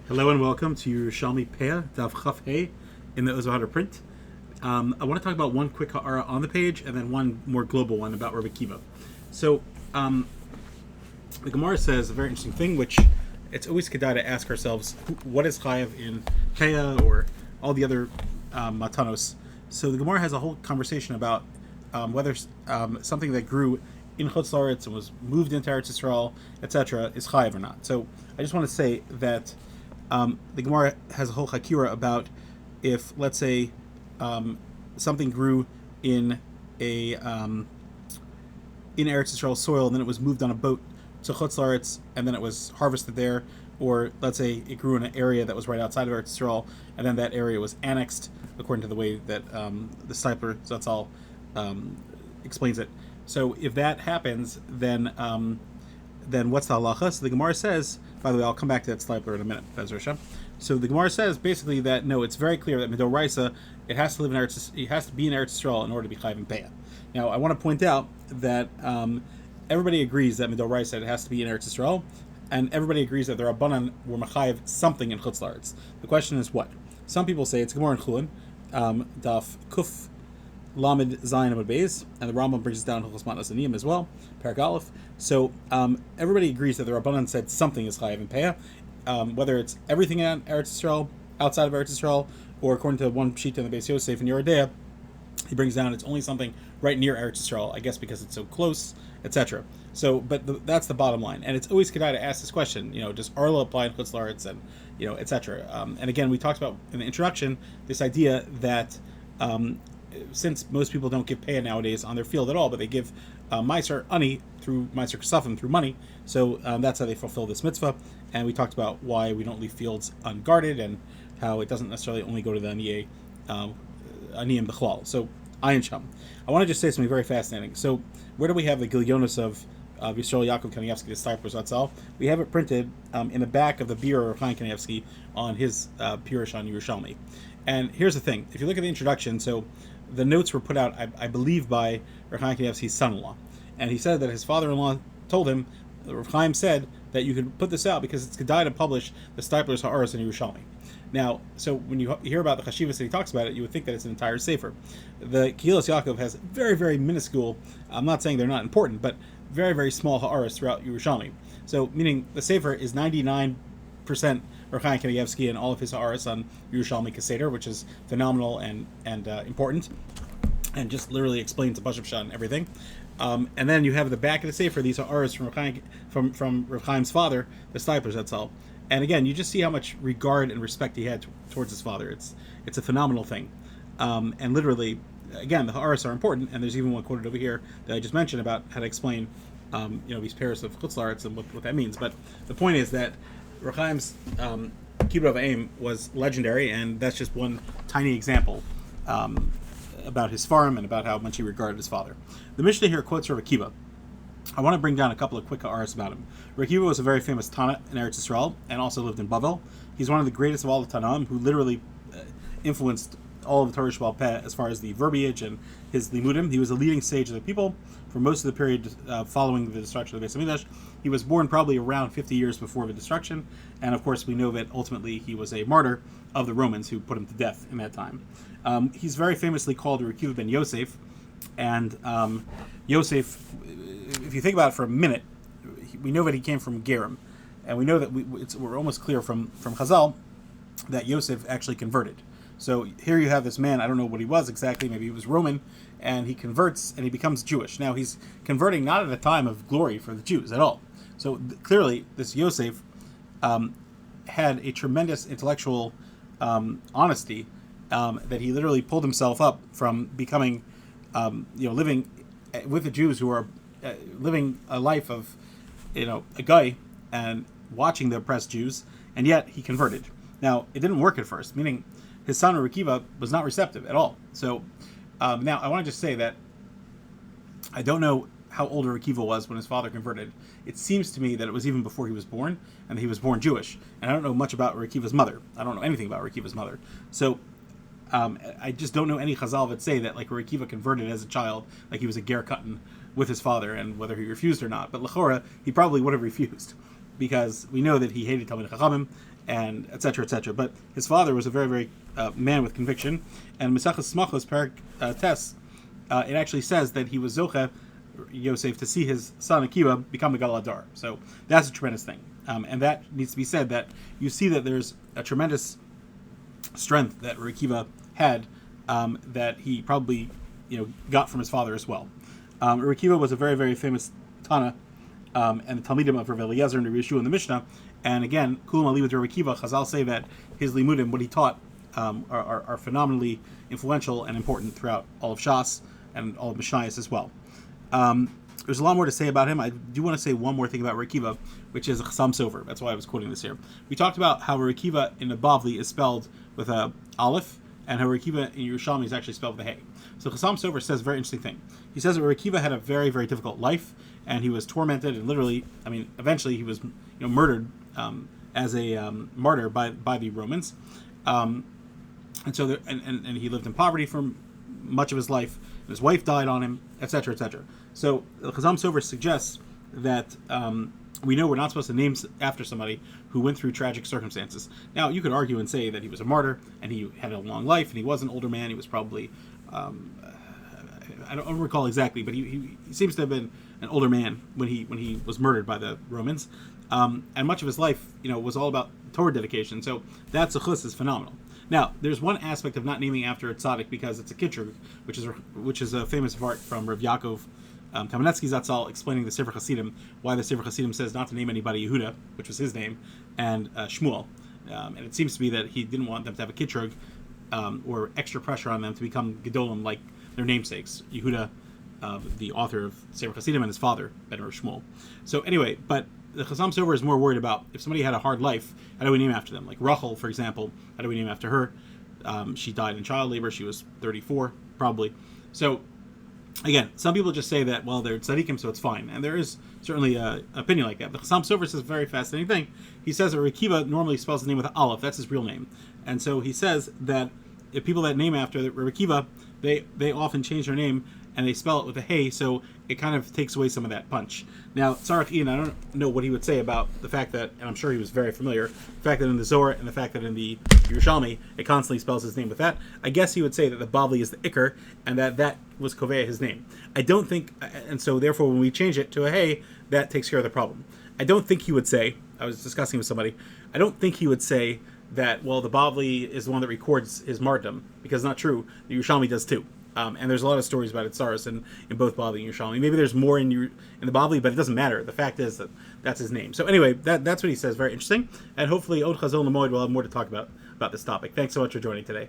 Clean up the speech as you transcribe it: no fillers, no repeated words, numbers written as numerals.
Hello and welcome to Yerushalmi Peah, Daf Chaf Hey, in the Ozohar print. I want to talk about one quick ha'ara on the page and then one more global one about Rabbi Akiva. So, the Gemara says a very interesting thing, which it's always kedai to ask ourselves, what is chayav in Peah or all the other matanos? So the Gemara has a whole conversation about whether something that grew in Chutz and was moved into Eretz Yisrael, etc., is chayav or not. So I just want to say that the Gemara has a whole hakira about if, let's say, something grew in a in Eretz Yisrael soil, and then it was moved on a boat to Chutz La'aretz, and then it was harvested there, or let's say it grew in an area that was right outside of Eretz Yisrael, and then that area was annexed according to the way that the Stipler Zatzal explains it. So if that happens, then what's the halacha? So the Gemara says, by the way, I'll come back to that Stipler in a minute, Be'ezer Hashem. So the Gemara says basically that no, it's very clear that Midoraisa, it has to live in Eretz, it has to be in Eretz Yisrael in order to be chayav in Peah. Now I want to point out that everybody agrees that Midoraisa it has to be in Eretz Yisrael, and everybody agrees that the Rabbanan were mechayev something in Chutz La'aretz. The question is what? Some people say it's Gemara and Chulin, Daf Kuf Lamed Zayin Amud Beis, and the Rambam brings it down to Chosmat Nasaniyim as well, Parak Aleph. So everybody agrees that the Rabbanan said something is chayav in Peah, whether it's everything in Eretz Yisrael, outside of Eretz Yisrael, or according to one sheet in the Beis Yosef in Yerodea, he brings down it's only something right near Eretz Yisrael, I guess because it's so close, etc. So, but that's the bottom line, and it's always kedai to ask this question. Does Arla apply in Chutz La'aretz, and etc. And again, we talked about in the introduction this idea that since most people don't give payah nowadays on their field at all, but they give Meiser Ani through Meiser Kasafim through money, so that's how they fulfill this mitzvah. And we talked about why we don't leave fields unguarded and how it doesn't necessarily only go to the Aniyeh Aniyim B'chlal. So Ayin Sham. I want to just say something very fascinating. So where do we have the Gilyonos of Yisrael Yaakov Kanievsky, the Stipler Zatzal? We have it printed in the back of the Beer of Chaim Kanievsky on his Pirush on Yerushalmi. And here's the thing: if you look at the introduction, so the notes were put out, I believe, by Rav Chaim Kanievsky's son-in-law, and he said that his father-in-law told him, Rav Chaim said that you could put this out because it's kedai to publish the Stipler's Ha'aros in Yerushalmi. Now, so when you hear about the Chashivas that he talks about it, you would think that it's an entire sefer. The Kehilas Yaakov has very, very minuscule, I'm not saying they're not important, but very, very small Ha'aros throughout Yerushalmi. So, meaning the sefer is 99% Rav Chaim Kanievsky and all of his Ha'aros on Yerushalmi Keseder, which is phenomenal and important, and just literally explains the Bashab Shah and everything. And then you have the back of the sefer, these Ha'aros from Rav Chaim's father, the Stipler Zatzal. And again, you just see how much regard and respect he had towards his father. It's a phenomenal thing. And literally, again, the Ha'aros are important, and there's even one quoted over here that I just mentioned about how to explain these pairs of Chutz La'aretz and what that means. But the point is that Rav Chaim's Kibbud of Aim was legendary, and that's just one tiny example about his farm and about how much he regarded his father. The Mishnah here quotes Rav Akiva. I want to bring down a couple of quick ha'aros about him. Rav Akiva was a very famous Tana in Eretz Yisrael and also lived in Bavel. He's one of the greatest of all the Tanaim who literally influenced all of the Torah Sheba'al Peh as far as the verbiage and his limudim. He was a leading sage of the people for most of the period following the destruction of the Beis Hamikdash. He was born probably around 50 years before the destruction, and of course we know that ultimately he was a martyr of the Romans who put him to death in that time. He's very famously called Rav Akiva ben Yosef, and Yosef, if you think about it for a minute, we know that he came from Gerim, and we know that we're almost clear from Chazal that Yosef actually converted. So here you have this man, I don't know what he was exactly, maybe he was Roman, and he converts and he becomes Jewish. Now he's converting not at a time of glory for the Jews at all. So clearly this Yosef had a tremendous intellectual honesty that he literally pulled himself up from becoming, living with the Jews who are living a life of, a guy and watching the oppressed Jews, and yet he converted. Now, it didn't work at first, meaning his son Rav Akiva was not receptive at all. So now I want to just say that I don't know how old Rav Akiva was when his father converted. It seems to me that it was even before he was born, and that he was born Jewish. And I don't know much about Rav Akiva's mother. I don't know anything about Rav Akiva's mother. So I just don't know any Chazal that say that like Rav Akiva converted as a child, like he was a ger katan with his father, and whether he refused or not. But l'chora, he probably would have refused. because we know that he hated Talmid Chachamim, and etc. etc. But his father was a very, very man with conviction. And Mesachas Smachos Perak Tes, it actually says that he was Zoche, Yosef, to see his son Akiva become the Gadol Hador. So that's a tremendous thing. And that needs to be said, that you see that there's a tremendous strength that Akiva had, that he probably got from his father as well. Akiva was a very, very famous Tana, and the Talmidim of Rav Eliezer and Rav Yeshua in the Mishnah. And again, Kulam Ali with Rav Akiva, Chazal say that his limudim, what he taught, are phenomenally influential and important throughout all of Shas and all of Mishnayos as well. There's a lot more to say about him. I do want to say one more thing about Rav Akiva, which is a Chasam Sofer. That's why I was quoting this here. We talked about how Rav Akiva in the Bavli is spelled with a aleph, and how Rav Akiva in Yerushalmi is actually spelled with a hey. So Chasam Sofer says a very interesting thing. He says that Rav Akiva had a very, very difficult life, and he was tormented, and literally, eventually he was murdered as a martyr by the Romans, and so and he lived in poverty for much of his life. And his wife died on him, etc., etc. So the Chazam Sofer suggests that we know we're not supposed to name after somebody who went through tragic circumstances. Now, you could argue and say that he was a martyr and he had a long life and he was an older man. He was probably I don't recall exactly, but he seems to have been an older man when he was murdered by the Romans, and much of his life was all about Torah dedication. So that zechus is phenomenal. Now, there's one aspect of not naming after a tzaddik because it's a kitrug, which is a famous part from Rav Yaakov Kamenetsky Zatzal explaining the Sefer Hasidim, why the Sefer Hasidim says not to name anybody Yehuda, which was his name, and Shmuel. And it seems to be that he didn't want them to have a kitrug or extra pressure on them to become gedolim like their namesakes, Yehuda, the author of Sefer Hasidim, and his father, Ben Shmuel. So anyway, but the Chasam Sofer is more worried about if somebody had a hard life, how do we name after them? Like Rachel, for example, how do we name after her? She died in child labor. She was 34, probably. So, again, some people just say that, well, they're tzaddikim, so it's fine. And there is certainly an opinion like that. The Chasam Sofer says a very fascinating thing. He says that Akiva normally spells his name with an aleph. That's his real name. And so he says that if people that name after Akiva, they often change their name and they spell it with a hey, so it kind of takes away some of that punch. Now, Tzarech Ian, I don't know what he would say about the fact that, and I'm sure he was very familiar, the fact that in the Zohar and the fact that in the Yerushalmi, it constantly spells his name with that. I guess he would say that the Bavli is the Iker, and that was Kovea, his name. I don't think, and so therefore when we change it to a hey, that takes care of the problem. I don't think he would say, I was discussing with somebody, I don't think he would say that, well, the Bavli is the one that records his martyrdom, because it's not true. The Yerushalmi does too. And there's a lot of stories about Itzaris in both Bavli and Yerushalmi. Maybe there's more in the Bavli, but it doesn't matter. The fact is that that's his name. So anyway, that's what he says. Very interesting. And hopefully, Od Chazon L'Moed will have more to talk about this topic. Thanks so much for joining today.